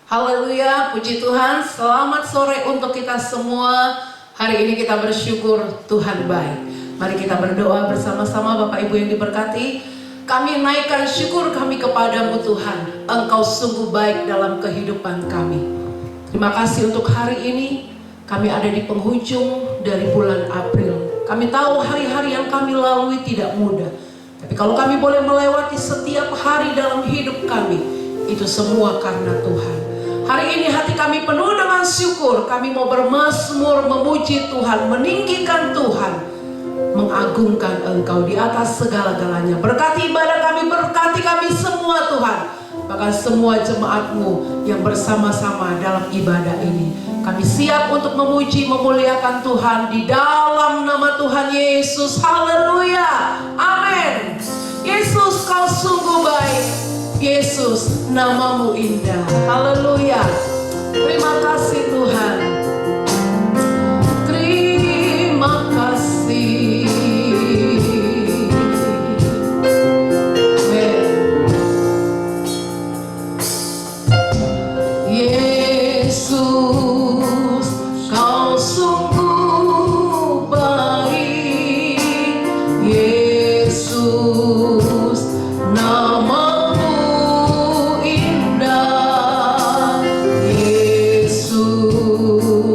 Haleluya, puji Tuhan. Selamat sore untuk kita semua. Hari ini kita bersyukur Tuhan baik. Mari kita berdoa bersama-sama. Bapak Ibu yang diberkati, kami naikkan syukur kami kepadamu Tuhan. Engkau sungguh baik dalam kehidupan kami. Terima kasih untuk hari ini. Kami ada di penghujung dari bulan April. Kami tahu hari-hari yang kami lalui tidak mudah. Tapi kalau kami boleh melewati setiap hari dalam hidup kami, itu semua karena Tuhan. Hari ini hati kami penuh dengan syukur. Kami mau bermazmur, memuji Tuhan, meninggikan Tuhan, mengagungkan Engkau di atas segala-galanya. Berkati ibadah kami, berkati kami semua Tuhan. Bahkan semua jemaat-Mu yang bersama-sama dalam ibadah ini. Kami siap untuk memuji, memuliakan Tuhan di dalam nama Tuhan Yesus. Haleluya, amin. Yesus, Kau sungguh baik. Yesus, namamu indah. Haleluya. Terima kasih Tuhan. Terima kasih. Yesus, Kau sungguh baik. Yesus, nama Yesus,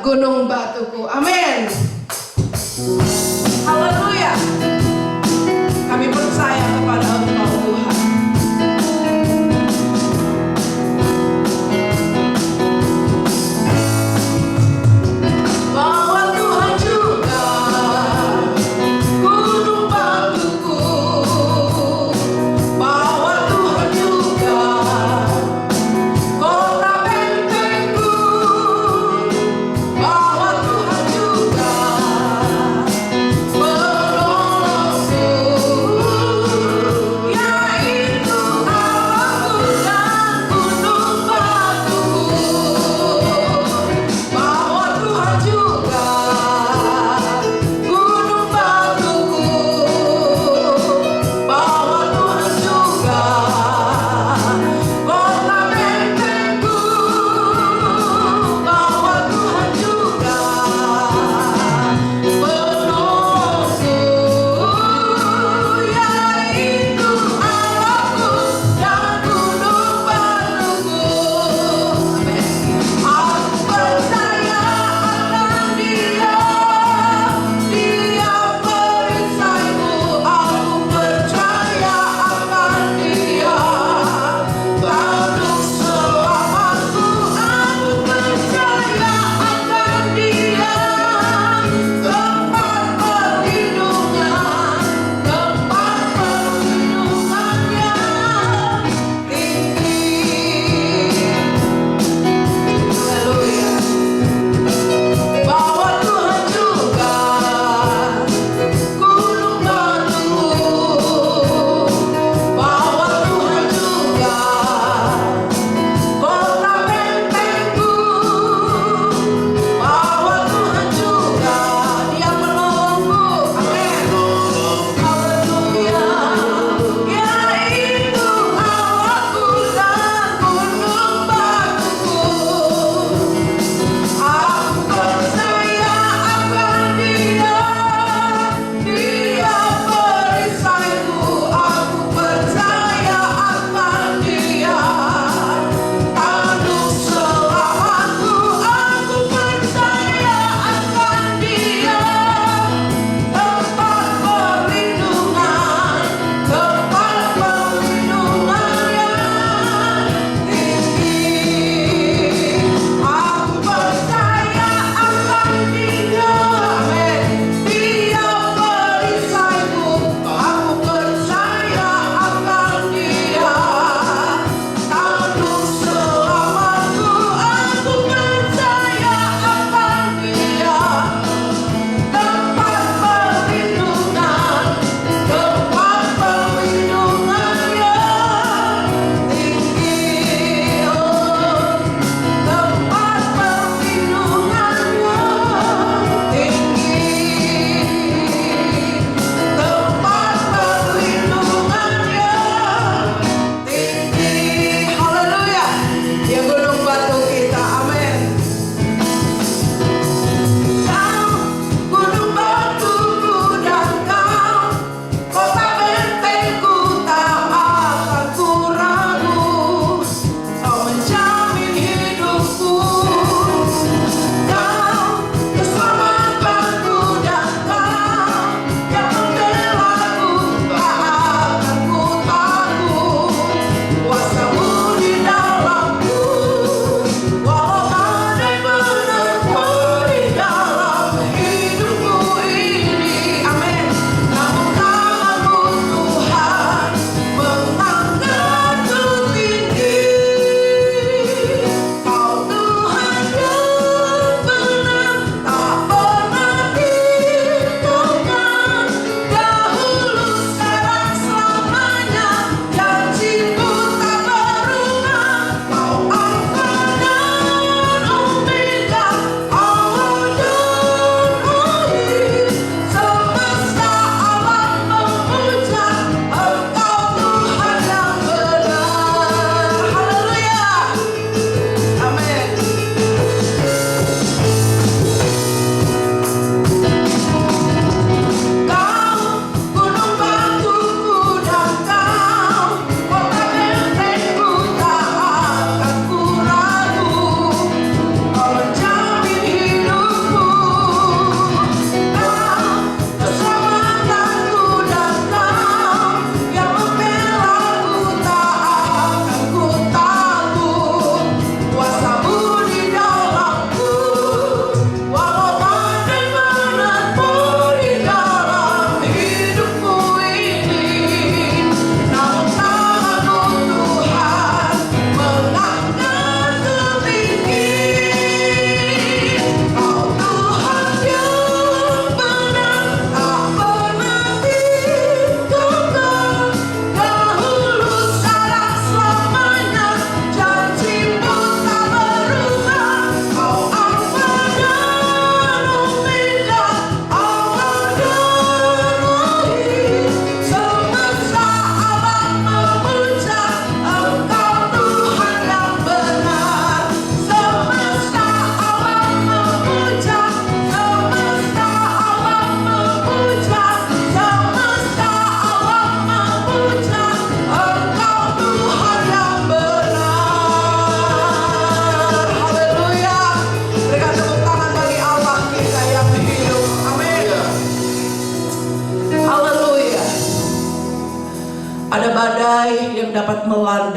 gunung batuku. Amin. Haleluya. Kami percaya kepada Engkau Tuhan. Bahwa Tuhan juga gunung batuku, bahwa Tuhan juga kota bentengku, bahwa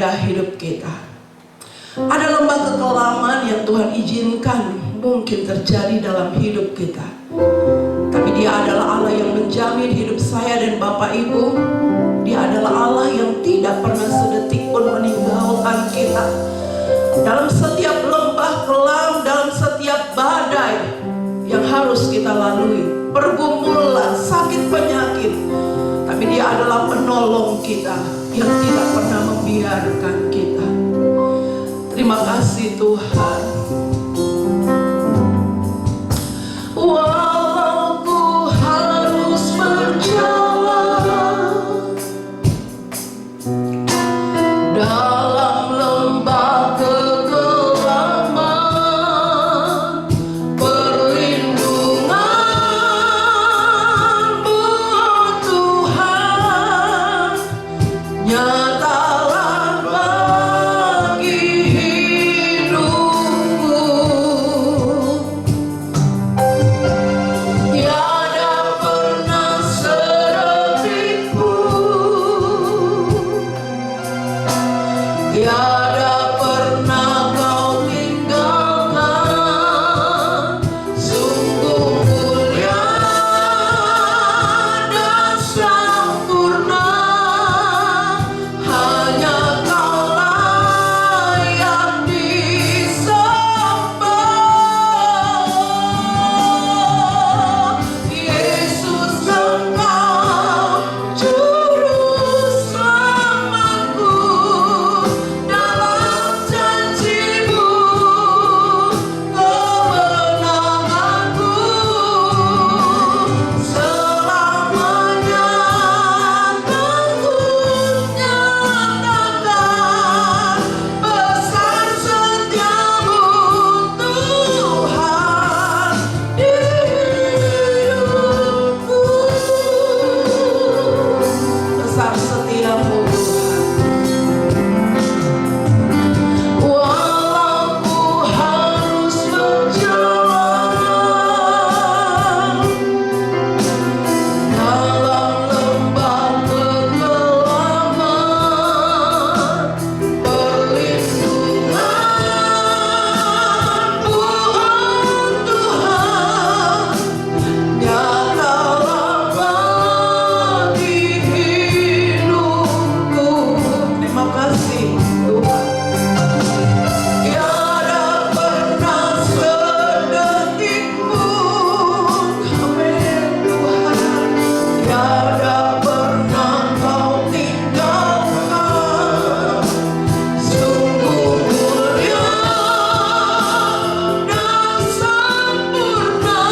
pada hidup kita. Ada lembah kekelaman yang Tuhan izinkan mungkin terjadi dalam hidup kita. Tapi Dia adalah Allah yang menjamin hidup saya dan Bapak Ibu. Dia adalah Allah yang tidak pernah sedetik pun meninggalkan kita. Dalam setiap lembah kelam, dalam setiap badai yang harus kita lalui, pergumulan, sakit penyakit, tapi Dia adalah penolong kita yang tidak pernah membiarkan kita. Terima kasih Tuhan. Walau ku harus berjalan dalam lembah kegelapan, perlindungan-Mu Tuhan nyatalah bagi hidupku. Tiada pernah sedetik pun, tiada pernah Kau tinggalkan. Sungguh mulia dan sempurna, hanya Kaulah yang disembah. Yesus, Engkau juru selamatku. Dalam janji-Mu kemenanganku, selamanya akan ku nyatakan besar setia-Mu Tuhan di hidupku. Besar setia-Mu Tuhan. Walau ku harus berjalan dalam lembah kegelapan, perlindungan-Mu Tuhan nyatalah bagi hidupku. Terima kasih Tuhan. Tiada pernah sedetik pun, amin Tuhan, tiada pernah Kau tinggalkan. Sungguh mulia dan sempurna,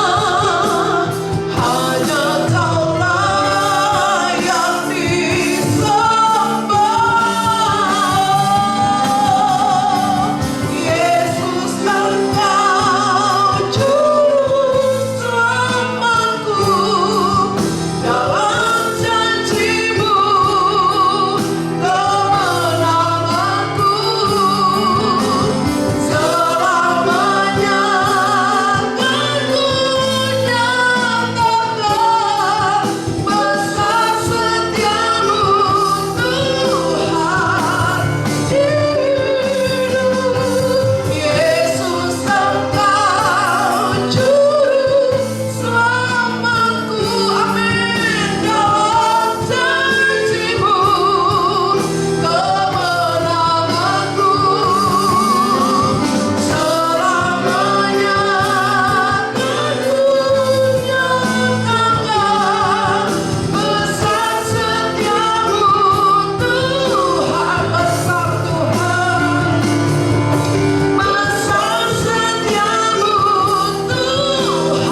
hanya Kaulah yang disembah. Yesus, Engkau juru selamatku. Dalam janji-Mu kemenanganku, selamanya akan ku nyatakan besar setia-Mu Tuhan di hidupku. Yesus, Engkau juru selamatku, amin. Dalam janji-Mu kemenanganku, selamanya akan ku nyatakan besar setia-Mu Tuhan. Besar Tuhan, besar setia-Mu Tuhan.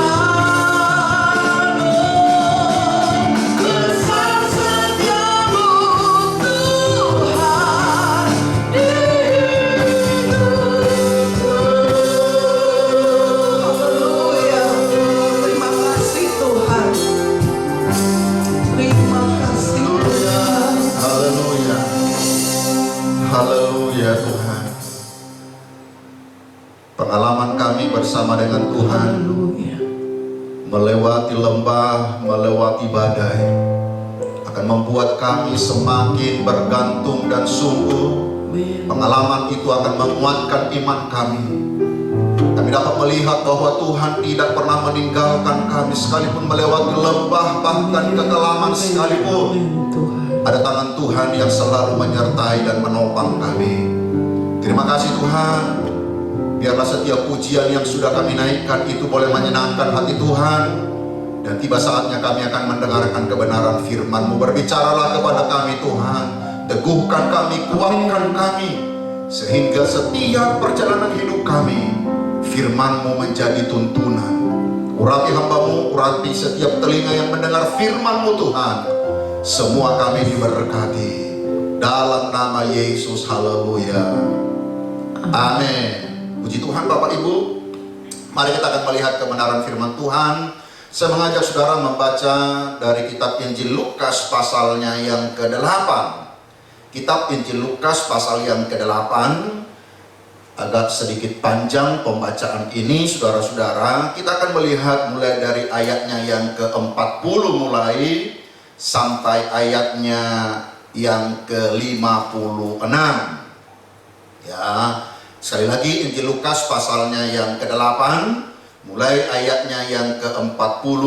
Besar setia-Mu Tuhan di hidupku. Haleluya. Terima kasih Tuhan. Terima kasih Tuhan. Haleluya. Haleluya Tuhan. Pengalaman kami bersama dengan Tuhan Haleluya. melewati lembah, melewati badai akan membuat kami semakin bergantung dan sungguh Pengalaman itu akan menguatkan iman kami. Kami dapat melihat bahwa Tuhan tidak pernah meninggalkan kami, sekalipun melewati lembah, bahkan kekelaman sekalipun. Ada tangan Tuhan yang selalu menyertai dan menopang kami. Terima kasih Tuhan. Biarlah setiap pujian yang sudah kami naikkan itu boleh menyenangkan hati Tuhan. Dan tiba saatnya kami akan mendengarkan kebenaran firman-Mu. Berbicaralah kepada kami Tuhan. Teguhkan kami, kuatkan kami, sehingga setiap perjalanan hidup kami, firman-Mu menjadi tuntunan. Urapi hamba-Mu, urapi setiap telinga yang mendengar firman-Mu Tuhan. Semua kami diberkati dalam nama Yesus. Haleluya. Amin. Puji Tuhan Bapak Ibu. Mari kita akan melihat kebenaran firman Tuhan. Saya mengajak saudara membaca dari kitab Injil Lukas pasalnya yang ke-8. Kitab Injil Lukas pasal yang ke-8. Agak sedikit panjang pembacaan ini saudara-saudara. Kita akan melihat mulai dari ayatnya yang ke-40 mulai sampai ayatnya yang ke-56. Ya, sekali lagi Injil Lukas pasalnya yang ke-8 mulai ayatnya yang ke-40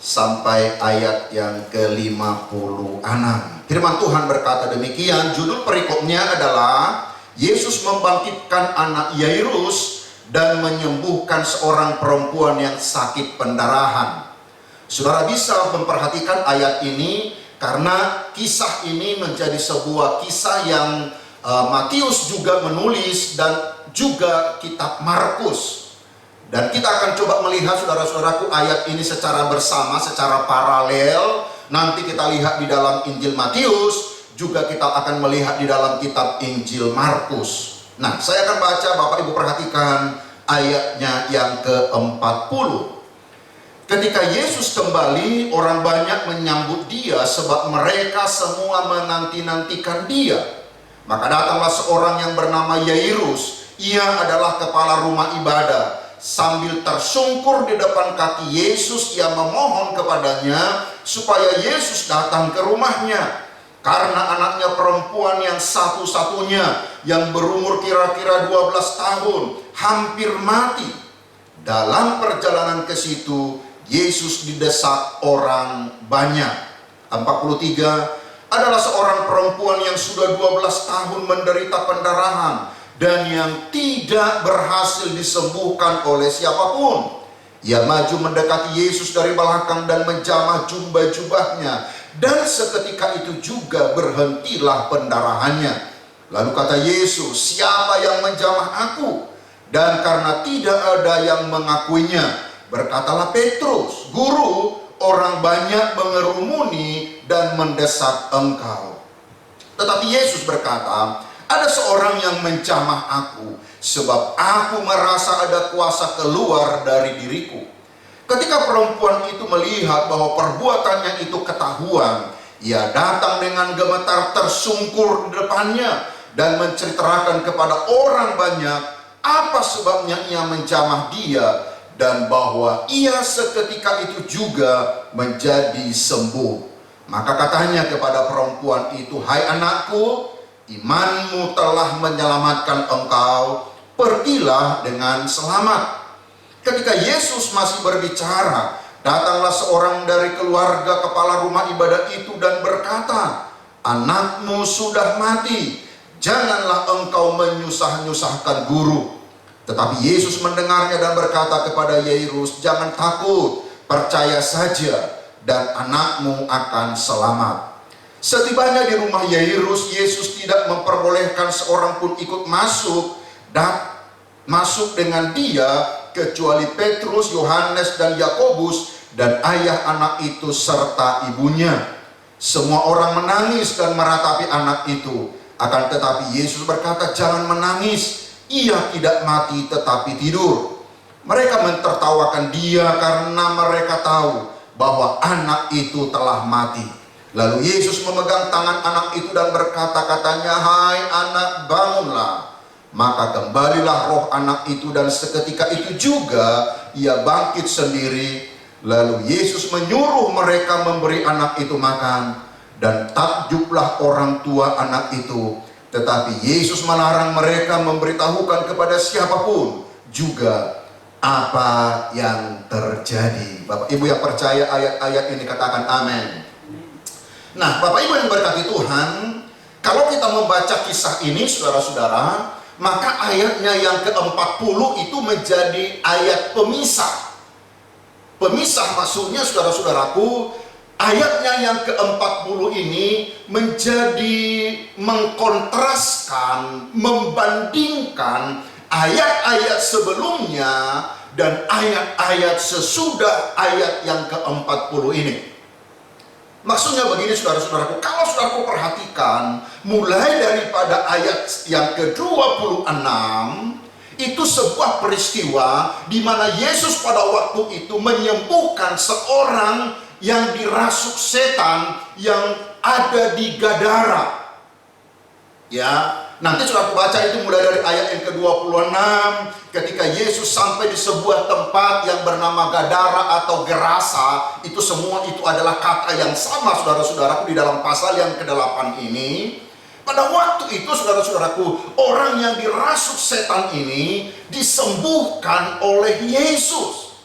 sampai ayat yang ke-56. Firman Tuhan berkata demikian. Judul perikopnya adalah Yesus membangkitkan anak Yairus dan menyembuhkan seorang perempuan yang sakit pendarahan. Saudara bisa memperhatikan ayat ini karena kisah ini menjadi sebuah kisah yang Matius juga menulis dan juga kitab Markus. Dan kita akan coba melihat saudara-saudaraku ayat ini secara bersama, secara paralel. Nanti kita lihat di dalam Injil Matius, juga kita akan melihat di dalam kitab Injil Markus. Nah, saya akan baca, Bapak Ibu perhatikan ayatnya yang ke-40. Ketika Yesus kembali, orang banyak menyambut dia sebab mereka semua menanti-nantikan dia. Maka datanglah seorang yang bernama Yairus. Ia adalah kepala rumah ibadah. Sambil tersungkur di depan kaki Yesus, ia memohon kepadanya supaya Yesus datang ke rumahnya. Karena anaknya perempuan yang satu-satunya yang berumur kira-kira 12 tahun hampir mati. Dalam perjalanan ke situ, Yesus didesak orang banyak. 43, adalah seorang perempuan yang sudah 12 tahun menderita pendarahan dan yang tidak berhasil disembuhkan oleh siapapun. Ia maju mendekati Yesus dari belakang dan menjamah jubahnya, dan seketika itu juga berhentilah pendarahannya. Lalu kata Yesus, siapa yang menjamah aku? Dan karena tidak ada yang mengakuinya, berkatalah Petrus, Guru, orang banyak mengerumuni dan mendesak engkau. Tetapi Yesus berkata, ada seorang yang menjamah aku, sebab aku merasa ada kuasa keluar dari diriku. Ketika perempuan itu melihat bahwa perbuatannya itu ketahuan, ia datang dengan gemetar tersungkur di depannya dan menceritakan kepada orang banyak apa sebabnya ia menjamah dia, dan bahwa ia seketika itu juga menjadi sembuh. Maka katanya kepada perempuan itu, hai anakku, imanmu telah menyelamatkan engkau, pergilah dengan selamat. Ketika Yesus masih berbicara, datanglah seorang dari keluarga kepala rumah ibadah itu dan berkata, anakmu sudah mati, janganlah engkau menyusah-nyusahkan guru. Tetapi Yesus mendengarnya dan berkata kepada Yairus, jangan takut, percaya saja, dan anakmu akan selamat. Setibanya di rumah Yairus, Yesus tidak memperbolehkan seorang pun ikut masuk dengan dia, kecuali Petrus, Yohanes, dan Yakobus, dan ayah anak itu serta ibunya. Semua orang menangis dan meratapi anak itu. Akan tetapi Yesus berkata, jangan menangis, ia tidak mati tetapi tidur. Mereka mentertawakan dia karena mereka tahu bahwa anak itu telah mati. Lalu Yesus memegang tangan anak itu dan berkata-katanya, hai anak, bangunlah. Maka kembalilah roh anak itu, dan seketika itu juga ia bangkit sendiri. Lalu Yesus menyuruh mereka memberi anak itu makan. Dan takjublah orang tua anak itu Tetapi Yesus melarang mereka memberitahukan kepada siapapun juga apa yang terjadi. Bapak Ibu yang percaya ayat-ayat ini katakan amin. Nah, Bapak Ibu yang berkati Tuhan, kalau kita membaca kisah ini saudara-saudara, maka ayatnya yang ke-40 itu menjadi ayat pemisah. Pemisah maksudnya saudara-saudaraku, ayatnya yang ke-40 ini menjadi mengkontraskan, membandingkan ayat-ayat sebelumnya dan ayat-ayat sesudah ayat yang ke-40 ini. Maksudnya begini saudara-saudaraku, kalau saudaraku perhatikan, mulai daripada ayat yang ke-26, itu sebuah peristiwa di mana Yesus pada waktu itu menyembuhkan seorang yang dirasuk setan yang ada di Gadara. Ya, nanti sudah baca itu mulai dari ayat yang ke-26 ketika Yesus sampai di sebuah tempat yang bernama Gadara atau Gerasa. Itu semua itu adalah kata yang sama saudara-saudaraku di dalam pasal yang ke-8 ini. Pada waktu itu saudara-saudaraku, orang yang dirasuk setan ini disembuhkan oleh Yesus.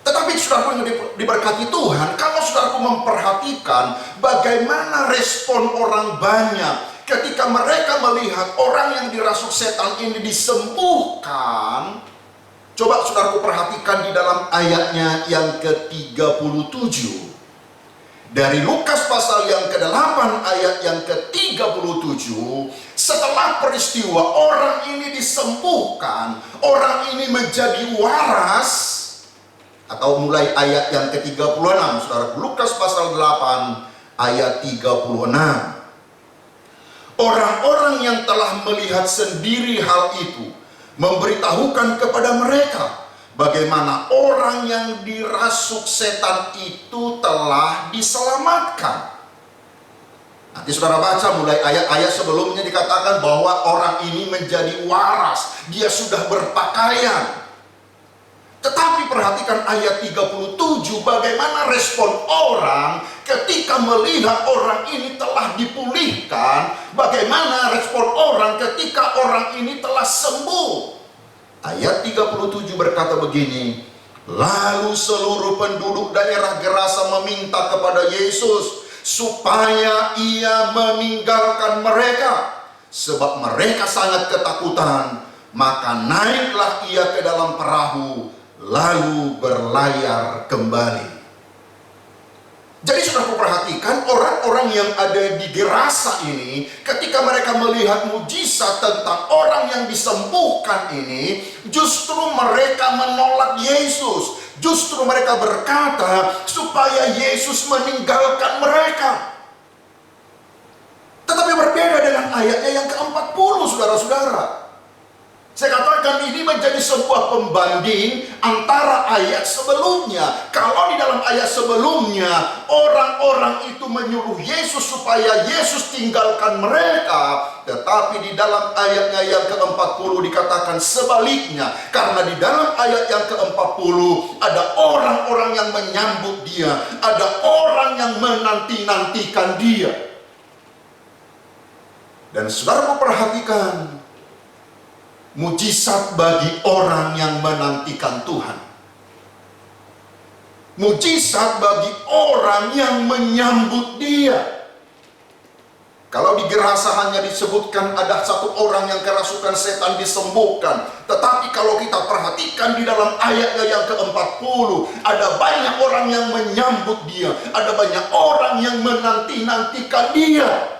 Tetapi saudaraku yang diberkati Tuhan, kalau saudaraku memperhatikan bagaimana respon orang banyak ketika mereka melihat orang yang dirasuk setan ini disembuhkan. Coba saudaraku perhatikan di dalam ayatnya yang ke-37. Dari Lukas pasal yang ke-8 ayat yang ke-37, setelah peristiwa orang ini disembuhkan, orang ini menjadi waras. Atau mulai ayat yang ke-36, saudara, Lukas pasal 8 ayat 36. Orang-orang yang telah melihat sendiri hal itu memberitahukan kepada mereka bagaimana orang yang dirasuk setan itu telah diselamatkan. Nanti saudara baca mulai ayat-ayat sebelumnya dikatakan bahwa orang ini menjadi waras, dia sudah berpakaian. Tetapi perhatikan ayat 37, bagaimana respon orang ketika melihat orang ini telah dipulihkan, bagaimana respon orang ketika orang ini telah sembuh. Ayat 37 berkata begini, lalu seluruh penduduk daerah Gerasa meminta kepada Yesus supaya ia meninggalkan mereka, sebab mereka sangat ketakutan. Maka naiklah ia ke dalam perahu, lalu berlayar kembali. Jadi sudah perhatikan orang-orang yang ada di Gerasa ini, ketika mereka melihat mujizat tentang orang yang disembuhkan ini, justru mereka menolak Yesus. Justru mereka berkata supaya Yesus meninggalkan mereka. Tetapi berbeda dengan ayatnya yang ke-40, saudara-saudara. Saya katakan ini menjadi sebuah pembanding antara ayat sebelumnya. Kalau di dalam ayat sebelumnya orang-orang itu menyuruh Yesus supaya Yesus tinggalkan mereka, tetapi di dalam ayatnya yang ke-40 dikatakan sebaliknya. Karena di dalam ayat yang ke-40 ada orang-orang yang menyambut dia, ada orang yang menanti-nantikan dia. Dan saudara perhatikan, mujizat bagi orang yang menantikan Tuhan. Mujizat bagi orang yang menyambut dia. Kalau di Gerasa hanya disebutkan ada satu orang yang kerasukan setan disembuhkan. Tetapi kalau kita perhatikan di dalam ayatnya yang ke-40, ada banyak orang yang menyambut dia. Ada banyak orang yang menanti-nantikan dia.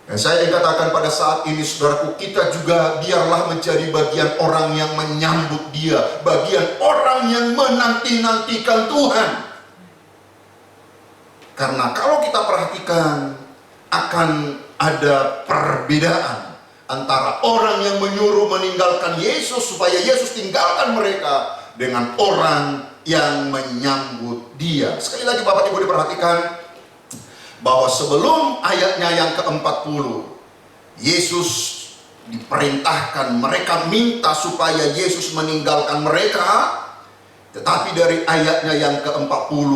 Dan saya katakan pada saat ini saudaraku, kita juga biarlah menjadi bagian orang yang menyambut dia, bagian orang yang menanti-nantikan Tuhan. Karena kalau kita perhatikan, akan ada perbedaan antara orang yang menyuruh meninggalkan Yesus supaya Yesus tinggalkan mereka, dengan orang yang menyambut dia. Sekali lagi Bapak Ibu diperhatikan, bahwa sebelum ayatnya yang ke-40, Yesus diperintahkan, mereka minta supaya Yesus meninggalkan mereka. Tetapi dari ayatnya yang ke-40,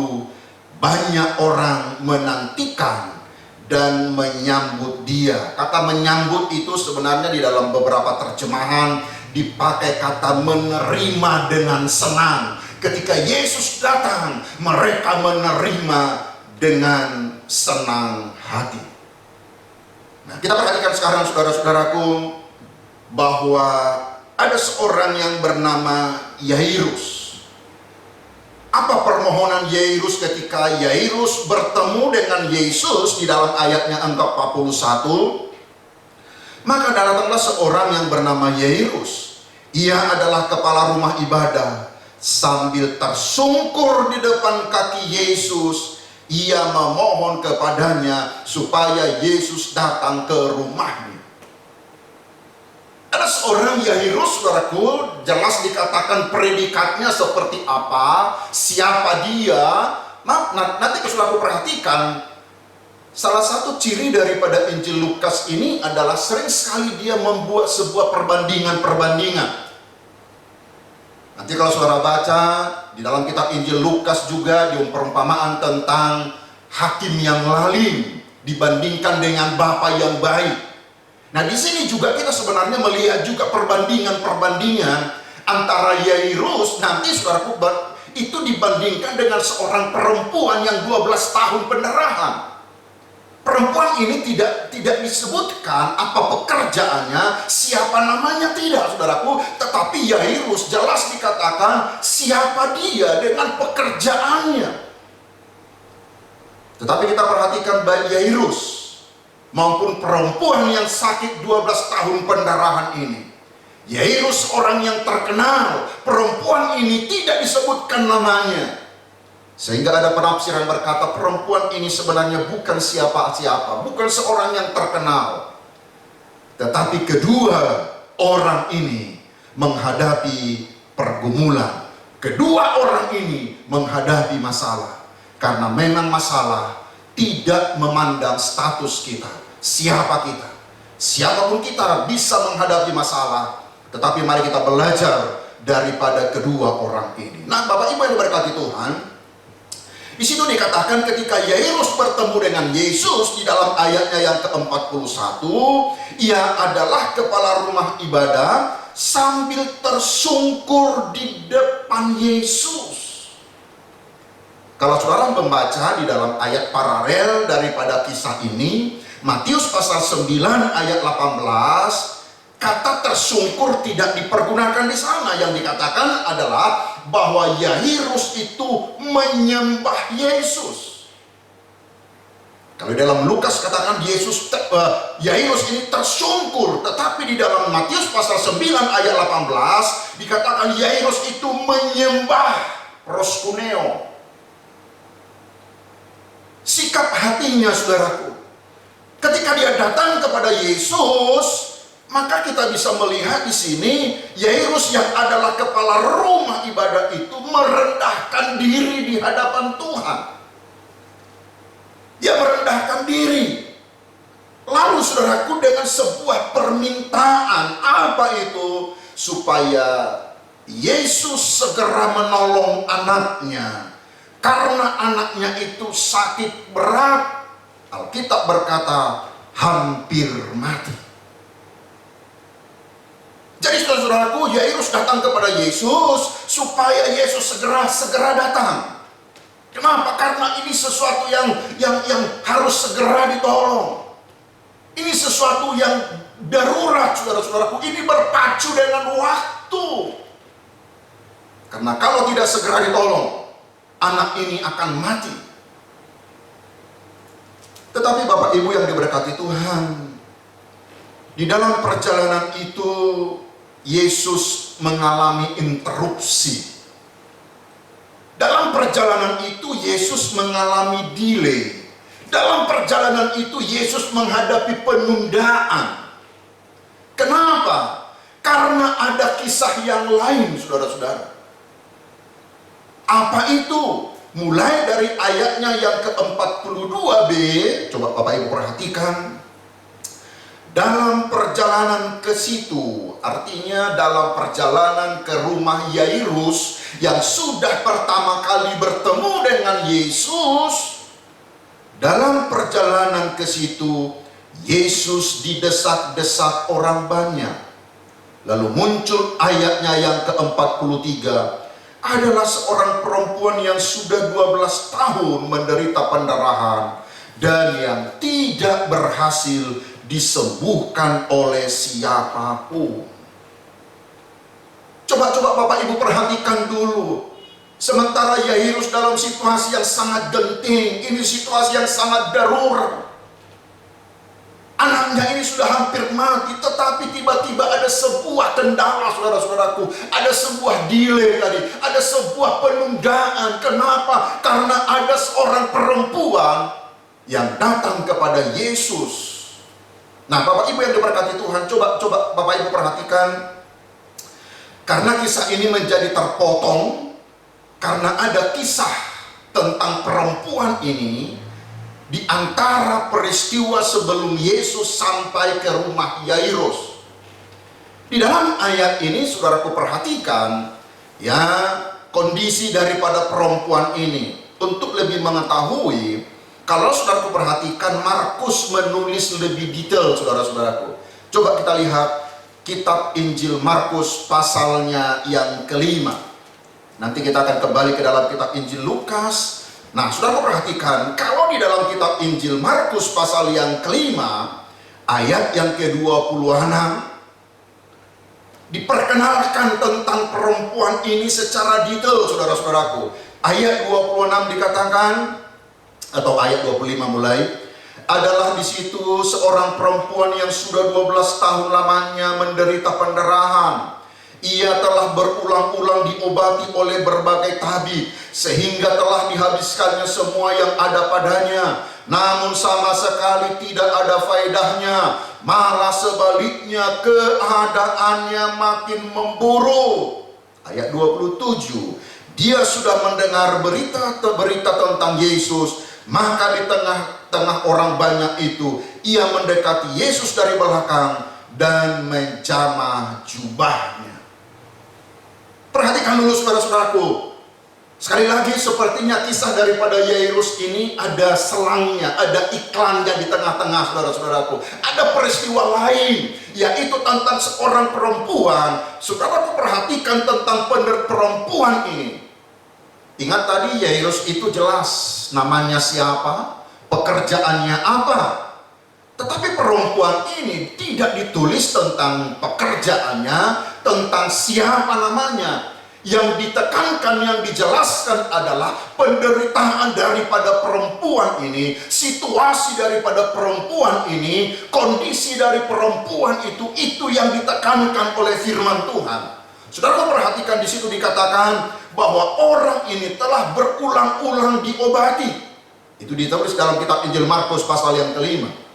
banyak orang menantikan dan menyambut dia. Kata menyambut itu sebenarnya di dalam beberapa terjemahan dipakai kata menerima dengan senang. Ketika Yesus datang, mereka menerima dengan senang hati. Nah, kita perhatikan sekarang saudara-saudaraku, bahwa ada seorang yang bernama Yairus. Apa permohonan Yairus ketika Yairus bertemu dengan Yesus di dalam ayatnya angka 41? Maka datanglah seorang yang bernama Yairus. Ia adalah kepala rumah ibadah. Sambil tersungkur di depan kaki Yesus, ia memohon kepadanya supaya Yesus datang ke rumahnya. Ada seorang Yairus, saudaraku, jelas dikatakan predikatnya seperti apa, siapa dia. Nanti saudaraku perhatikan, salah satu ciri daripada Injil Lukas ini adalah sering sekali dia membuat sebuah perbandingan-perbandingan. Nanti kalau saudara baca di dalam kitab Injil Lukas juga di perumpamaan tentang hakim yang lalim dibandingkan dengan bapa yang baik. Nah, di sini juga kita sebenarnya melihat juga perbandingan-perbandingan antara Yairus, nanti saudaraku, itu dibandingkan dengan seorang perempuan yang 12 tahun pendarahan. Perempuan ini tidak disebutkan apa pekerjaannya, siapa namanya, tidak saudaraku, tetapi Yairus jelas dikatakan siapa dia dengan pekerjaannya. Tetapi kita perhatikan baik Yairus maupun perempuan yang sakit 12 tahun pendarahan ini. Yairus orang yang terkenal, perempuan ini tidak disebutkan namanya. Sehingga ada penafsiran berkata perempuan ini sebenarnya bukan siapa-siapa, bukan seorang yang terkenal. Tetapi kedua orang ini menghadapi pergumulan. Kedua orang ini menghadapi masalah. Karena memang masalah tidak memandang status kita, siapa kita. Siapapun kita bisa menghadapi masalah. Tetapi mari kita belajar daripada kedua orang ini. Nah, Bapak Ibu yang diberkati Tuhan, di situ dikatakan ketika Yairus bertemu dengan Yesus di dalam ayatnya yang ke-41, ia adalah kepala rumah ibadah sambil tersungkur di depan Yesus. Kalau saudara membaca di dalam ayat paralel daripada kisah ini, Matius pasal 9 ayat 18, kata tersungkur tidak dipergunakan di sana. Yang dikatakan adalah bahwa Yairus itu menyembah Yesus. Kalau dalam Lukas katakan Yairus ini tersungkur, tetapi di dalam Matius pasal 9 ayat 18 dikatakan Yairus itu menyembah, proskuneo. Sikap hatinya, saudaraku, ketika dia datang kepada Yesus, maka kita bisa melihat di sini Yairus yang adalah kepala rumah ibadah itu merendahkan diri di hadapan Tuhan. Dia merendahkan diri. Lalu saudaraku, dengan sebuah permintaan, apa itu? Supaya Yesus segera menolong anaknya. Karena anaknya itu sakit berat, Alkitab berkata hampir mati. Jadi saudaraku, Yairus datang kepada Yesus supaya Yesus segera datang. Kenapa? Karena ini sesuatu yang harus segera ditolong. Ini sesuatu yang darurat, saudara-saudaraku. Ini berpacu dengan waktu. Karena kalau tidak segera ditolong, anak ini akan mati. Tetapi Bapak Ibu yang diberkati Tuhan, di dalam perjalanan itu Yesus mengalami interupsi. Dalam perjalanan itu Yesus mengalami delay. Dalam perjalanan itu Yesus menghadapi penundaan. Kenapa? Karena ada kisah yang lain, saudara-saudara. Apa itu? Mulai dari ayatnya yang ke-42b, coba Bapak Ibu perhatikan. Dalam perjalanan ke situ, artinya dalam perjalanan ke rumah Yairus yang sudah pertama kali bertemu dengan Yesus, Dalam perjalanan ke situ, Yesus didesak-desak orang banyak. Lalu muncul ayatnya yang ke-43, adalah seorang perempuan yang sudah 12 tahun menderita pendarahan dan yang tidak berhasil disembuhkan oleh siapapun. Coba Bapak Ibu perhatikan dulu. Sementara Yairus dalam situasi yang sangat genting, ini situasi yang sangat darurat. Anaknya ini sudah hampir mati, tetapi tiba-tiba ada sebuah kendala, saudara-saudaraku. Ada sebuah delay tadi, ada sebuah penundaan. Kenapa? Karena ada seorang perempuan yang datang kepada Yesus. Nah, Bapak Ibu yang diberkati Tuhan, coba Bapak Ibu perhatikan. Karena kisah ini menjadi terpotong, karena ada kisah tentang perempuan ini di antara peristiwa sebelum Yesus sampai ke rumah Yairus. Di dalam ayat ini, saudaraku perhatikan ya kondisi daripada perempuan ini. Untuk lebih mengetahui, kalau saudaraku perhatikan, Markus menulis lebih detail, saudara-saudaraku. Coba kita lihat kitab Injil Markus pasalnya yang ke-5. Nanti kita akan kembali ke dalam kitab Injil Lukas. Nah, saudara perhatikan, kalau di dalam kitab Injil Markus pasal yang ke-5, ayat yang ke-26, diperkenalkan tentang perempuan ini secara detail, saudara-saudaraku. Ayat 26 dikatakan, atau ayat 25 mulai, adalah di situ seorang perempuan yang sudah 12 tahun lamanya menderita pendarahan. Ia telah berulang-ulang diobati oleh berbagai tabib, sehingga telah dihabiskannya semua yang ada padanya. Namun sama sekali tidak ada faedahnya, malah sebaliknya keadaannya makin memburuk. Ayat 27, dia sudah mendengar berita tentang Yesus, maka di tengah-tengah orang banyak itu, ia mendekati Yesus dari belakang dan menjamah jubahnya. Perhatikan dulu saudara-saudaraku. Sekali lagi, sepertinya kisah daripada Yairus ini ada selangnya, ada iklannya di tengah-tengah, saudara-saudaraku. Ada peristiwa lain, yaitu tentang seorang perempuan. Saudara perhatikan tentang perempuan ini. Ingat tadi Yairus itu jelas namanya siapa, pekerjaannya apa. Tetapi perempuan ini tidak ditulis tentang pekerjaannya, tentang siapa namanya. Yang ditekankan, yang dijelaskan adalah penderitaan daripada perempuan ini, situasi daripada perempuan ini, kondisi dari perempuan itu yang ditekankan oleh firman Tuhan. Saudara perhatikan, di situ dikatakan bahwa orang ini telah berulang-ulang diobati. Itu ditulis dalam kitab Injil Markus pasal yang ke-5.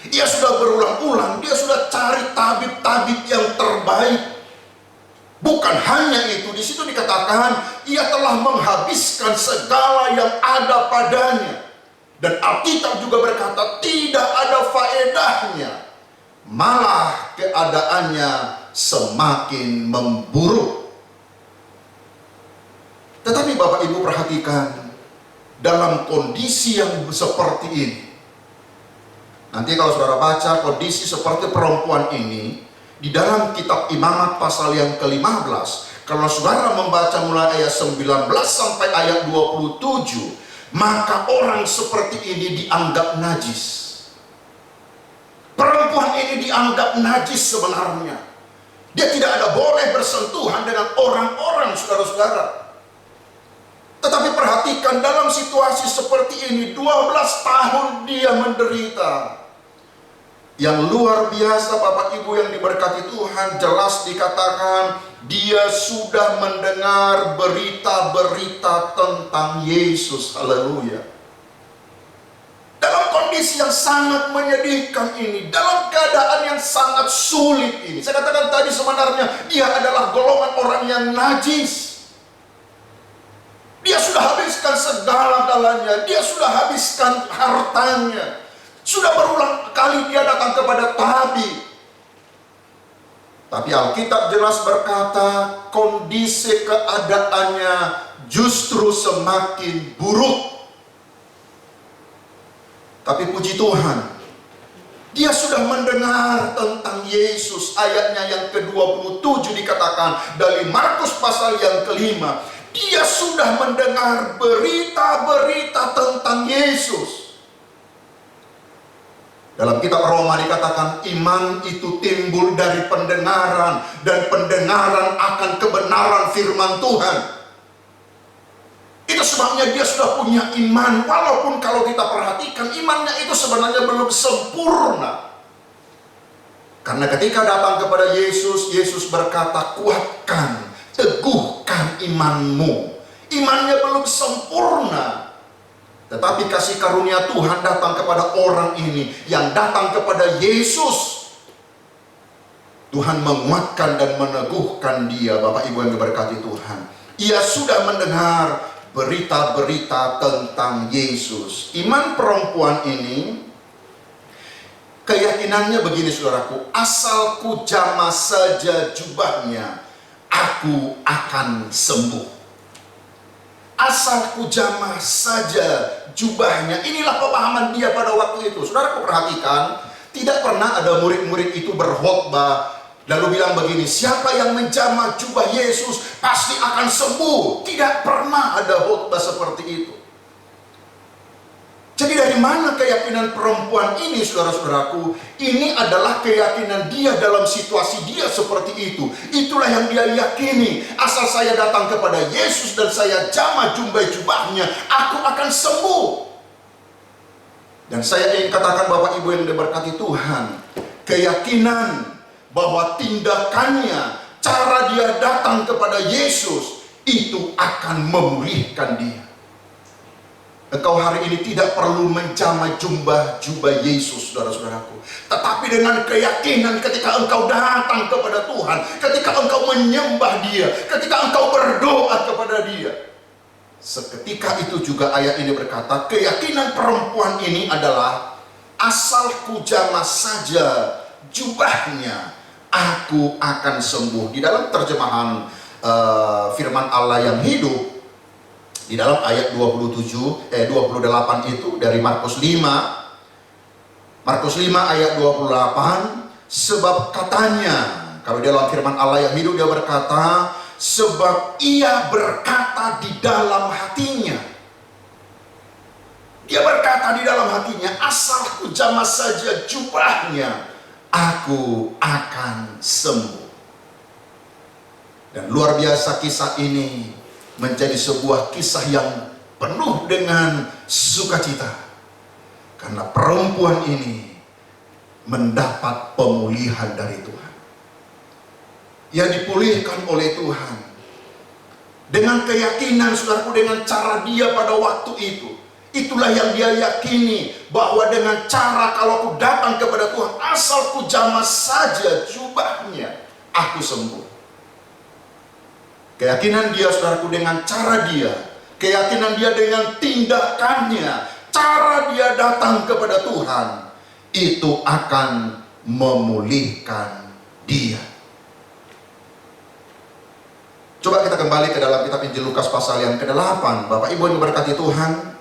Ia sudah berulang-ulang, dia sudah cari tabib-tabib yang terbaik. Bukan hanya itu, di situ dikatakan ia telah menghabiskan segala yang ada padanya. Dan Alkitab juga berkata tidak ada faedahnya, malah keadaannya semakin memburuk. Tetapi Bapak Ibu perhatikan, dalam kondisi yang seperti ini, nanti kalau saudara baca kondisi seperti perempuan ini di dalam kitab Imamat pasal yang ke-15, kalau saudara membaca mulai ayat 19 sampai ayat 27, maka orang seperti ini dianggap najis. Perempuan ini dianggap najis sebenarnya. Dia tidak ada boleh bersentuhan dengan orang-orang, saudara-saudara. Tetapi perhatikan, dalam situasi seperti ini 12 tahun dia menderita. Yang luar biasa Bapak Ibu yang diberkati Tuhan, jelas dikatakan dia sudah mendengar berita-berita tentang Yesus. Haleluya. Dalam kondisi yang sangat menyedihkan ini, dalam keadaan yang sangat sulit ini, saya katakan tadi sebenarnya dia adalah golongan orang yang najis. Dia sudah habiskan segala-galanya, dia sudah habiskan hartanya. Sudah berulang kali dia datang kepada tabib. Tapi Alkitab jelas berkata kondisi keadaannya justru semakin buruk. Tapi puji Tuhan, dia sudah mendengar tentang Yesus. Ayatnya yang ke-27 dikatakan dari Markus pasal yang ke-5. Dia sudah mendengar berita-berita tentang Yesus. Dalam kitab Roma dikatakan iman itu timbul dari pendengaran, dan pendengaran akan kebenaran firman Tuhan. Itu sebabnya dia sudah punya iman, walaupun kalau kita perhatikan imannya itu sebenarnya belum sempurna. Karena ketika datang kepada Yesus, Yesus berkata, kuatkan, teguhkan imanmu. Imannya belum sempurna. Tetapi kasih karunia Tuhan datang kepada orang ini, yang datang kepada Yesus. Tuhan menguatkan dan meneguhkan dia, Bapak Ibu yang diberkati Tuhan. Ia sudah mendengar berita-berita tentang Yesus. Iman perempuan ini, keyakinannya begini saudaraku, asal ku jamah saja jubahnya, aku akan sembuh. Asal ku jamah saja jubahnya. Inilah pemahaman dia pada waktu itu. Saudaraku perhatikan, tidak pernah ada murid-murid itu berkhotbah lalu bilang begini, siapa yang menjamah jubah Yesus pasti akan sembuh. Tidak pernah ada khotbah seperti itu. Jadi dari mana keyakinan perempuan ini, saudara-saudaraku? Ini adalah keyakinan dia dalam situasi dia seperti itu. Itulah yang dia yakini. Asal saya datang kepada Yesus dan saya jamah jubahnya, aku akan sembuh. Dan saya ingin katakan Bapak Ibu yang diberkati Tuhan, keyakinan bahwa tindakannya, cara dia datang kepada Yesus, itu akan memulihkan dia. Engkau hari ini tidak perlu menjamah jubah Yesus, saudara-saudaraku. Tetapi dengan keyakinan ketika engkau datang kepada Tuhan, ketika engkau menyembah dia, ketika engkau berdoa kepada dia, seketika itu juga ayat ini berkata, keyakinan perempuan ini adalah asal ku jamah saja jubahnya, aku akan sembuh. Di dalam terjemahan firman Allah yang hidup, di dalam ayat 28 itu dari Markus 5. Markus 5 ayat 28, sebab katanya, kalau dalam firman Allah yang hidup dia berkata, sebab ia berkata di dalam hatinya. Dia berkata di dalam hatinya, asal ku jamah saja jubahnya, aku akan sembuh. Dan luar biasa kisah ini menjadi sebuah kisah yang penuh dengan sukacita. Karena perempuan ini mendapat pemulihan dari Tuhan. Ia dipulihkan oleh Tuhan. Dengan keyakinan, saudaraku, dengan cara dia pada waktu itu. Itulah yang dia yakini, bahwa dengan cara kalau aku datang kepada Tuhan, asal ku jamah saja jubahnya, aku sembuh. Keyakinan dia, saudaraku, dengan cara dia, keyakinan dia dengan tindakannya, cara dia datang kepada Tuhan, itu akan memulihkan dia. Coba kita kembali ke dalam kitab Injil Lukas pasal yang ke-8. Bapak Ibu yang diberkati Tuhan,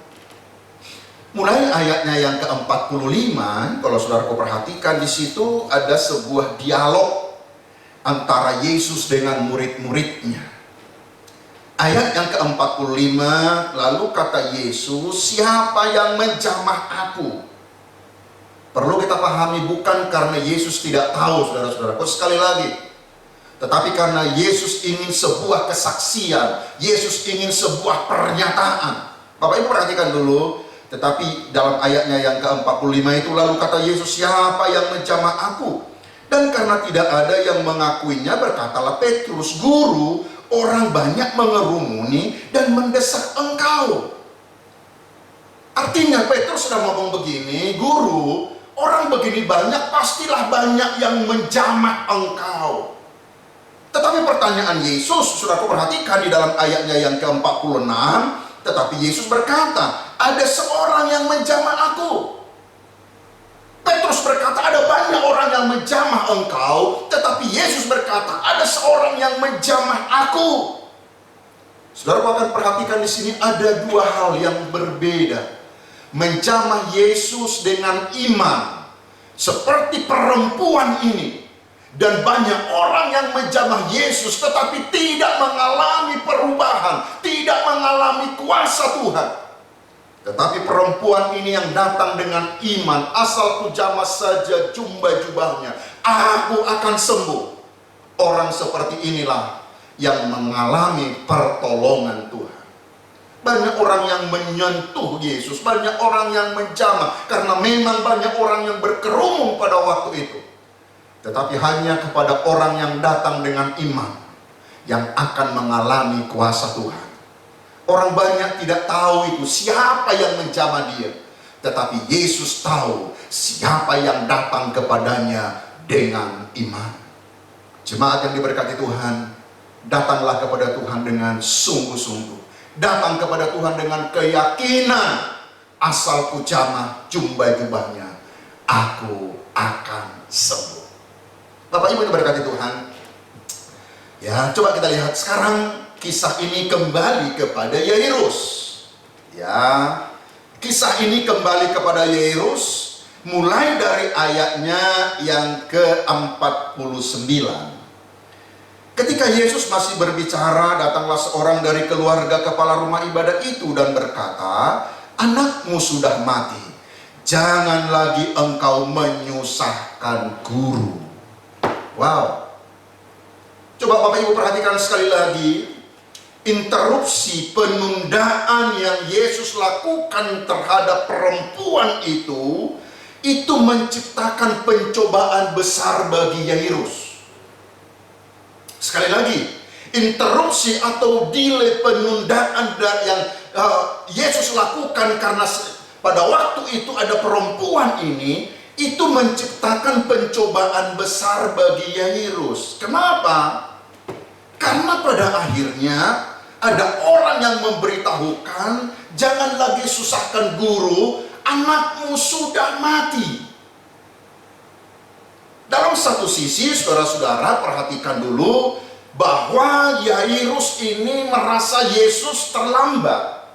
mulai ayatnya yang ke-45, kalau saudaraku perhatikan, di situ ada sebuah dialog antara Yesus dengan murid-muridnya. Ayat yang ke-45, lalu kata Yesus, siapa yang menjamah aku? Perlu kita pahami, bukan karena Yesus tidak tahu, saudara-saudara. Sekali lagi, tetapi karena Yesus ingin sebuah kesaksian, Yesus ingin sebuah pernyataan. Bapak Ibu perhatikan dulu, tetapi dalam ayatnya yang ke-45 itu, lalu kata Yesus, siapa yang menjamah aku? Dan karena tidak ada yang mengakuinya, berkatalah Petrus, Guru, orang banyak mengerumuni dan mendesak engkau. Artinya Petrus sedang ngomong begini, Guru, orang begini banyak, pastilah banyak yang menjamah engkau. Tetapi pertanyaan Yesus, sudah aku perhatikan di dalam ayatnya yang ke-46, tetapi Yesus berkata, ada seorang yang menjamah aku. Petrus berkata, ada banyak orang yang menjamah engkau, tetapi Yesus berkata, ada seorang yang menjamah aku. Saudara akan perhatikan di sini ada dua hal yang berbeda. menjamah Yesus dengan iman seperti perempuan ini. Dan banyak orang yang menjamah Yesus tetapi tidak mengalami perubahan, tidak mengalami kuasa Tuhan. Tetapi perempuan ini yang datang dengan iman, asal ku jamah saja jubahnya, aku akan sembuh. Orang seperti inilah yang mengalami pertolongan Tuhan. Banyak orang yang menyentuh Yesus, banyak orang yang menjamah, karena memang banyak orang yang berkerumun pada waktu itu. Tetapi hanya kepada orang yang datang dengan iman yang akan mengalami kuasa Tuhan. Orang banyak tidak tahu itu siapa yang menjamah dia, tetapi Yesus tahu siapa yang datang kepadanya dengan iman. Jemaat yang diberkati Tuhan, datanglah kepada Tuhan dengan sungguh-sungguh. Datang kepada Tuhan dengan keyakinan, asal ku jamah jubahnya, aku akan sembuh. Bapak Ibu yang diberkati Tuhan, ya, coba kita lihat sekarang kisah ini kembali kepada Yairus. Ya, kisah ini kembali kepada Yairus mulai dari ayatnya yang ke-49. Ketika Yesus masih berbicara, datanglah seorang dari keluarga kepala rumah ibadat itu dan berkata, "Anakmu sudah mati. Jangan lagi engkau menyusahkan guru." Wow. Coba Bapak Ibu perhatikan sekali lagi, interupsi penundaan yang Yesus lakukan terhadap perempuan itu menciptakan pencobaan besar bagi Yairus. Sekali lagi, interupsi atau delay penundaan yang Yesus lakukan karena pada waktu itu ada perempuan ini, itu menciptakan pencobaan besar bagi Yairus. Kenapa? Karena pada akhirnya ada orang yang memberitahukan, "Jangan lagi susahkan guru, anakmu sudah mati." Dalam satu sisi, saudara-saudara perhatikan dulu bahwa Yairus ini merasa Yesus terlambat.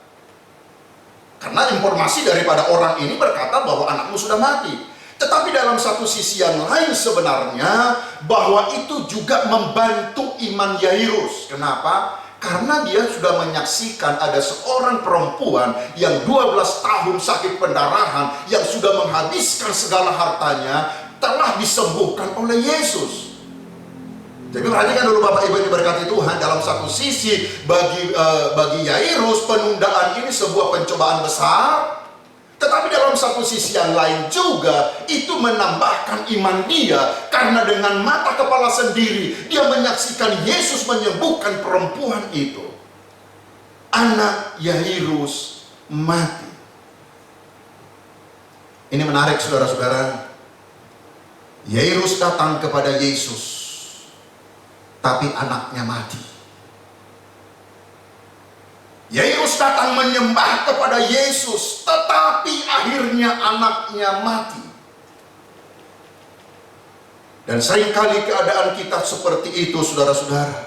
Karena informasi daripada orang ini berkata bahwa anakmu sudah mati. Tetapi dalam satu sisi yang lain sebenarnya bahwa itu juga membantu iman Yairus. Kenapa? Karena dia sudah menyaksikan ada seorang perempuan yang 12 tahun sakit pendarahan, yang sudah menghabiskan segala hartanya, telah disembuhkan oleh Yesus. Jadi perhatikan dulu Bapak Ibu yang diberkati Tuhan, dalam satu sisi bagi Yairus penundaan ini sebuah pencobaan besar. Tetapi dalam satu sisi yang lain juga itu menambahkan iman dia, karena dengan mata kepala sendiri dia menyaksikan Yesus menyembuhkan perempuan itu. Anak Yairus mati. Ini menarik saudara-saudara. Yairus datang kepada Yesus, tapi anaknya mati. Yairus datang menyembah kepada Yesus, tetapi akhirnya anaknya mati. Dan seringkali keadaan kita seperti itu, saudara-saudara.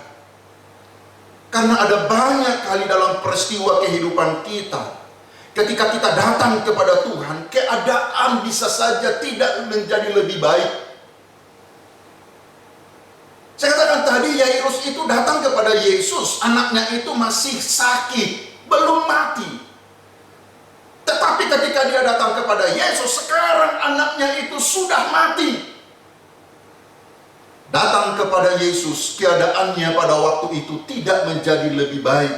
Karena ada banyak kali dalam peristiwa kehidupan kita, ketika kita datang kepada Tuhan, keadaan bisa saja tidak menjadi lebih baik. Saya katakan tadi, Yairus itu datang kepada Yesus, anaknya itu masih sakit, belum mati. Tetapi ketika dia datang kepada Yesus, sekarang anaknya itu sudah mati. Datang kepada Yesus, keadaannya pada waktu itu tidak menjadi lebih baik,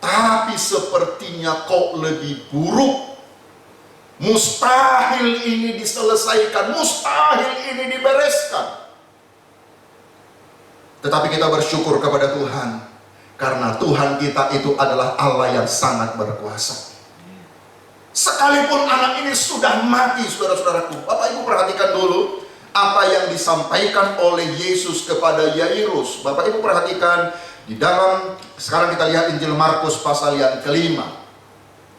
tapi sepertinya kok lebih buruk. Mustahil ini diselesaikan, mustahil ini dibereskan. Tetapi kita bersyukur kepada Tuhan, karena Tuhan kita itu adalah Allah yang sangat berkuasa. Sekalipun anak ini sudah mati, saudara-saudaraku, Bapak Ibu perhatikan dulu apa yang disampaikan oleh Yesus kepada Yairus. Bapak Ibu perhatikan di dalam, sekarang kita lihat Injil Markus pasal yang ke-5.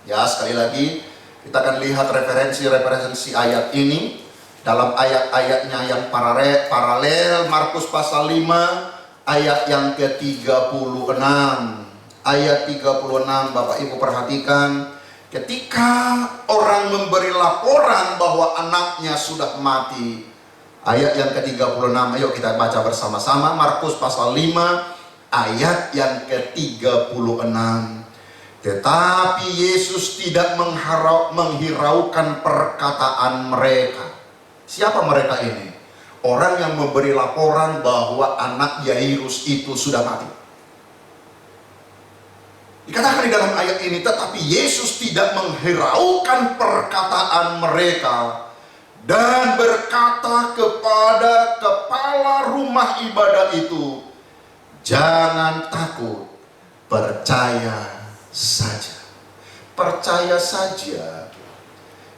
Ya, sekali lagi kita akan lihat referensi ayat ini dalam ayat-ayatnya yang paralel. Markus pasal 5 ayat yang ke-36. Ayat 36, Bapak Ibu perhatikan, Ketika orang memberi laporan bahwa anaknya sudah mati, ayat yang ke-36, ayo kita baca bersama-sama, Markus pasal 5, ayat yang ke-36. Tetapi Yesus tidak menghiraukan perkataan mereka. Siapa mereka ini? Orang yang memberi laporan bahwa anak Yairus itu sudah mati. Dikatakan di dalam ayat ini, tetapi Yesus tidak menghiraukan perkataan mereka dan berkata kepada kepala rumah ibadah itu, jangan takut, percaya saja. Percaya saja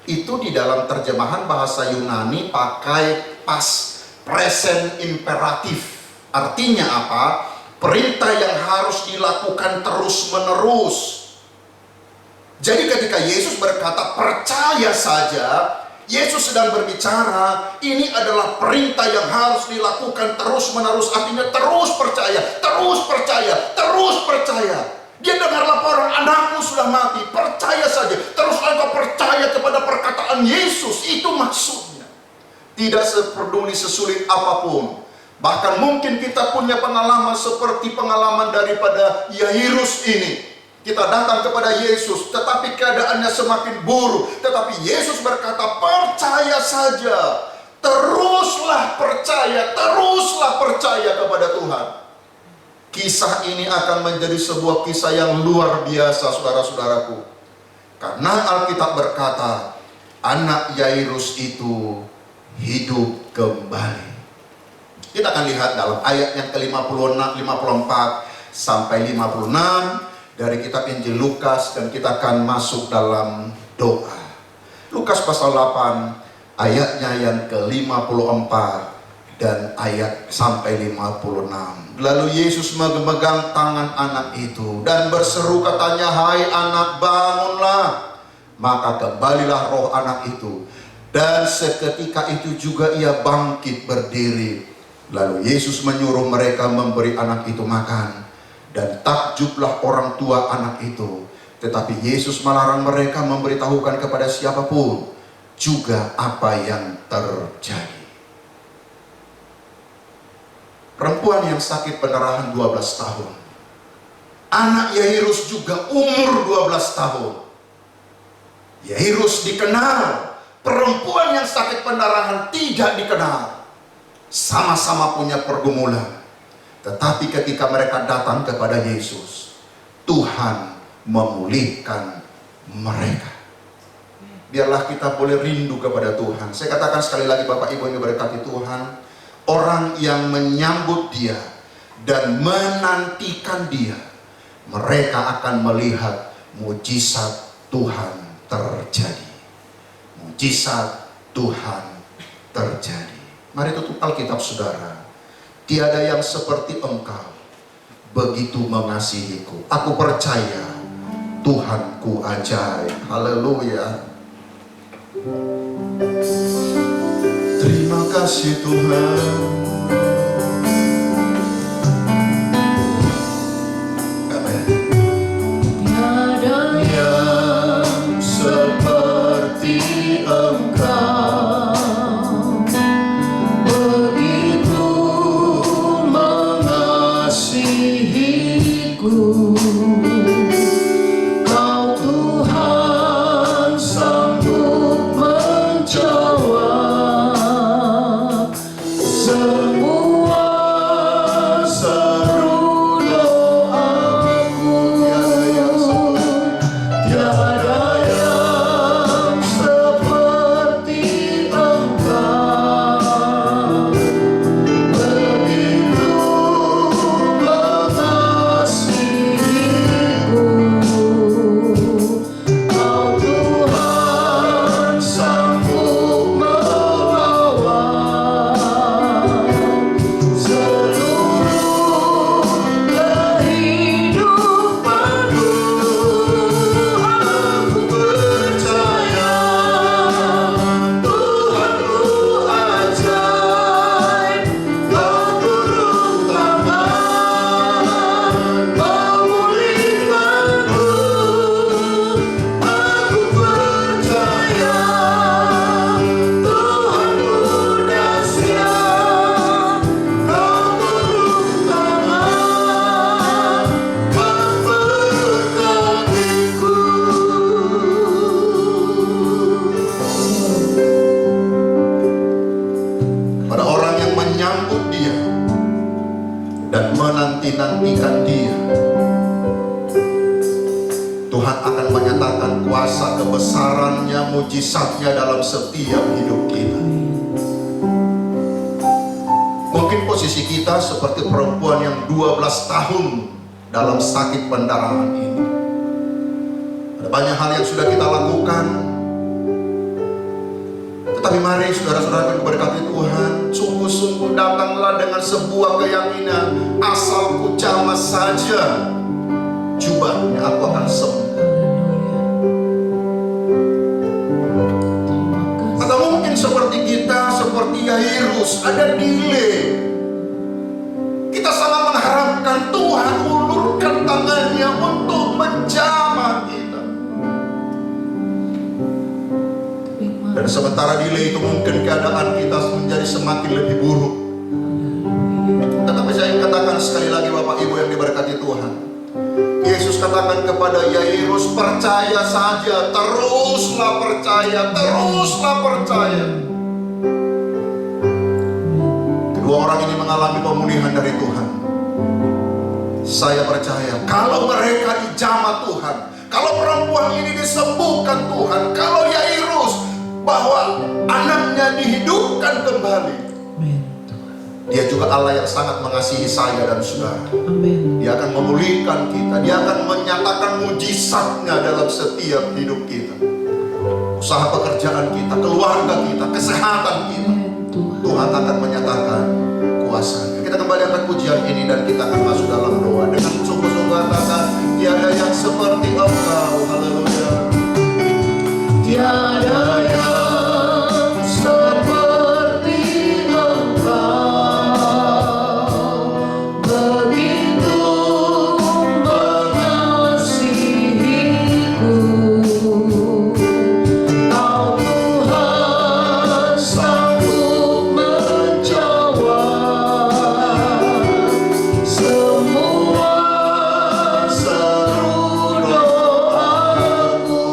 itu di dalam terjemahan bahasa Yunani pakai past present imperatif. Artinya apa? Perintah yang harus dilakukan terus menerus. Jadi ketika Yesus berkata percaya saja, Yesus sedang berbicara, ini adalah perintah yang harus dilakukan terus menerus. Artinya terus percaya, terus percaya, terus percaya. Dia dengar laporan anakmu sudah mati, percaya saja. Terus engkau percaya kepada perkataan Yesus. Itu maksudnya. Tidak seperduli sesulit apapun. Bahkan mungkin kita punya pengalaman seperti pengalaman daripada Yairus ini. Kita datang kepada Yesus, tetapi keadaannya semakin buruk. Tetapi Yesus berkata, percaya saja. Teruslah percaya kepada Tuhan. Kisah ini akan menjadi sebuah kisah yang luar biasa, saudara-saudaraku. Karena Alkitab berkata, anak Yairus itu hidup kembali. Kita akan lihat dalam ayat yang ke-56, 54 sampai 56 dari kitab Injil Lukas, dan kita akan masuk dalam doa. Lukas pasal 8 ayatnya yang ke-54 dan ayat sampai 56. Lalu Yesus memegang tangan anak itu dan berseru katanya, hai anak, bangunlah. Maka kembalilah roh anak itu, dan seketika itu juga ia bangkit berdiri. Lalu Yesus menyuruh mereka memberi anak itu makan, dan takjublah orang tua anak itu. Tetapi Yesus melarang mereka memberitahukan kepada siapapun juga apa yang terjadi. Perempuan yang sakit pendarahan 12 tahun. Anak Yairus juga umur 12 tahun. Yairus dikenal, perempuan yang sakit pendarahan tidak dikenal. Sama-sama punya pergumulan. Tetapi ketika mereka datang kepada Yesus, Tuhan memulihkan mereka. Biarlah kita boleh rindu kepada Tuhan. Saya katakan sekali lagi, Bapak Ibu yang diberkati Tuhan, orang yang menyambut Dia dan menantikan Dia, mereka akan melihat mujizat Tuhan terjadi. Mujizat Tuhan terjadi. Mari tutup Alkitab, saudara. Tiada yang seperti Engkau begitu mengasihiku. Aku percaya Tuhanku ajaib. Haleluya. Terima kasih Tuhan. Amin. Tiada yang seperti Engkau. Kau Tuhan sanggup menjawab semua menyambut Dia dan menanti-nantikan Dia, Tuhan akan menyatakan kuasa kebesarannya, mujizatnya dalam setiap hidup kita. Mungkin posisi kita seperti perempuan yang 12 tahun dalam sakit pendarahan ini. Ada banyak hal yang sudah kita lakukan, tetapi mari saudara-saudara yang diberkati Tuhan, sungguh-sungguh datanglah dengan sebuah keyakinan, asal ku jamah saja jubahnya, aku akan sembuh. Atau mungkin seperti kita, seperti Yairus, ada delay. Kita sangat mengharapkan Tuhan ulurkan tangannya untuk menjamah kita. Dan sementara delay itu mungkin keadaan kita menjadi semakin lebih buruk. Tetapi saya ingin katakan sekali lagi Bapak Ibu yang diberkati Tuhan, Yesus katakan kepada Yairus, percaya saja, teruslah percaya, teruslah percaya. Kedua orang ini mengalami pemulihan dari Tuhan. Saya percaya kalau mereka dijamah Tuhan, kalau perempuan ini disembuhkan Tuhan, kalau Yairus bahwa anaknya dihidupkan kembali, Dia juga Allah yang sangat mengasihi saya dan saudara. Dia akan memulihkan kita, Dia akan menyatakan mujizatnya dalam setiap hidup kita. Usaha pekerjaan kita, keluarga kita, kesehatan kita, Tuhan akan menyatakan kuasanya. Kita kembali angkat pujian ini dan kita akan masuk dalam doa dengan sungguh-sungguh katakan, tiada yang seperti Engkau, haleluya. Tiada yang seperti Engkau, begitu mengasihiku. Kau Tuhan sanggup menjawab semua seru doaku.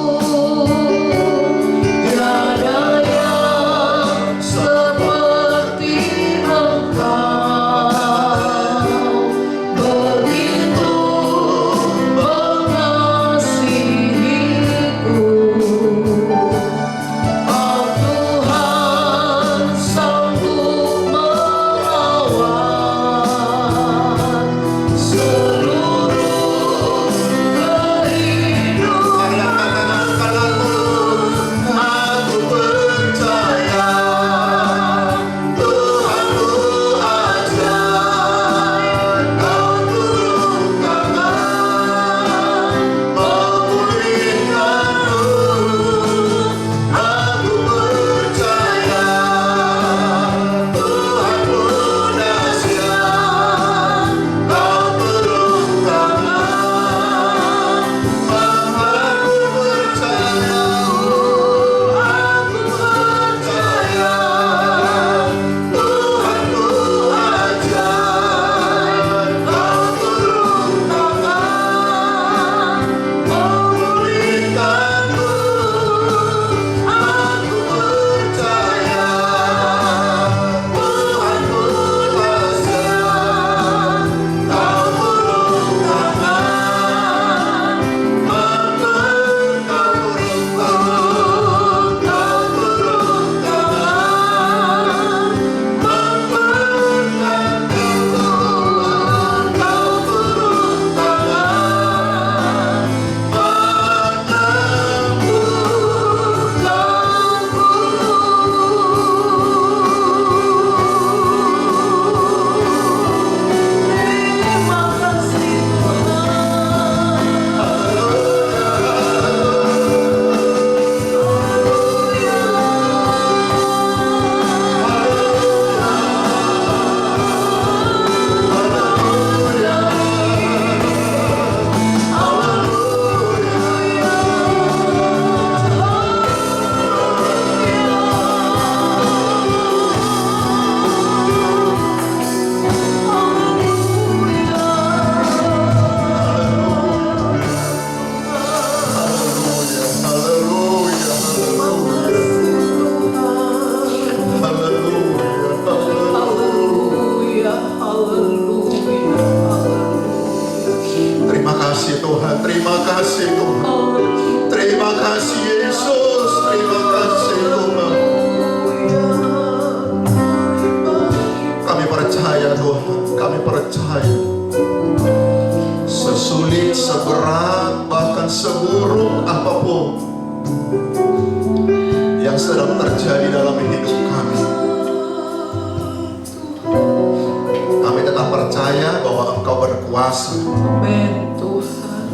kuasa. Amin Tuhan.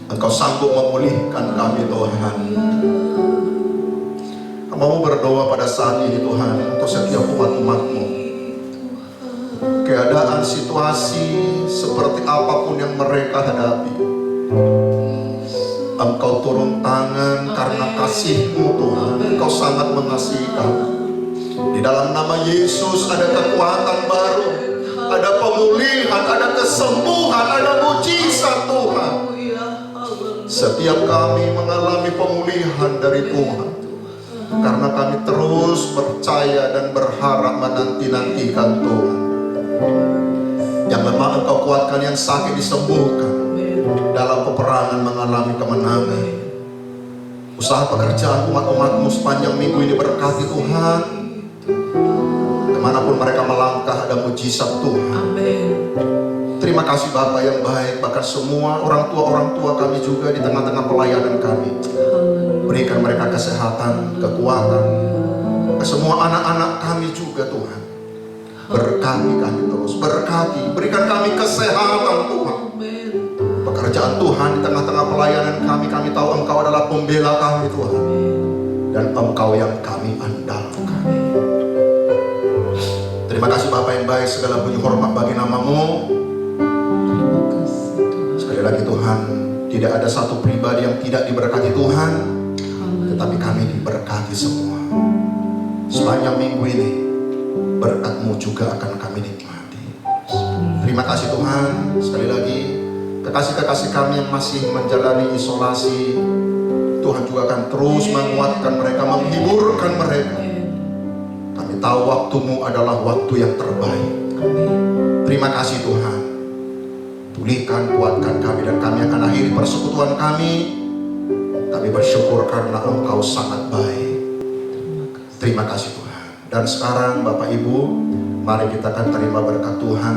Engkau sanggup memulihkan kami Tuhan. Kami mau berdoa pada saat ini Tuhan untuk setiap umat-umat-Mu. Keadaan situasi seperti apapun yang mereka hadapi, Engkau turun tangan karena kasih-Mu Tuhan. Engkau sangat mengasihi kami. Di dalam nama Yesus ada kekuatan baru, ada pemulihan, ada kesembuhan, ada mujizat Tuhan. Setiap kami mengalami pemulihan dari Tuhan, karena kami terus percaya dan berharap menanti-nantikan Tuhan. Yang lemah Engkau kuatkan, yang sakit disembuhkan, dalam peperangan mengalami kemenangan. Usaha pekerjaan umat-umat-Mu sepanjang minggu ini berkati Tuhan. Kemanapun mereka melangkah ada mujizat Tuhan. Amin. Terima kasih Bapa yang baik. Bahkan semua orang tua kami juga di tengah-tengah pelayanan kami, berikan mereka kesehatan, kekuatan. Ke semua anak-anak kami juga Tuhan, berkati kami terus, berkati, berikan kami kesehatan Tuhan. Pekerjaan Tuhan di tengah-tengah pelayanan kami tahu Engkau adalah pembela kami Tuhan, dan Engkau yang kami andalkan. Terima kasih Bapa yang baik, segala puji hormat bagi nama-Mu. Sekali lagi Tuhan, tidak ada satu pribadi yang tidak diberkati Tuhan, tetapi kami diberkati semua. Sepanjang minggu ini berkat-Mu juga akan kami nikmati. Terima kasih Tuhan. Sekali lagi, kekasih-kekasih kami yang masih menjalani isolasi, Tuhan juga akan terus menguatkan mereka, menghiburkan mereka. Kami tahu waktu-Mu adalah waktu yang terbaik. Terima kasih Tuhan. Pulihkan, kuatkan kami, dan kami akan akhiri persekutuan kami. Kami bersyukur karena Engkau sangat baik. Terima kasih Tuhan. Dan sekarang Bapak Ibu, mari kita akan terima berkat Tuhan.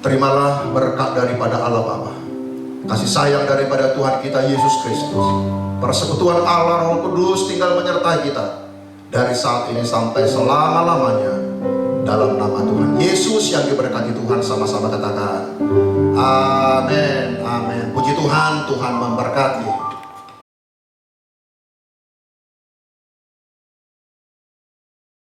Terimalah berkat daripada Allah Bapa, kasih sayang daripada Tuhan kita Yesus Kristus, persekutuan Allah Roh Kudus tinggal menyertai kita dari saat ini sampai selama-lamanya. Dalam nama Tuhan Yesus yang diberkati Tuhan, sama-sama katakan amin, amin. Puji Tuhan, Tuhan memberkati.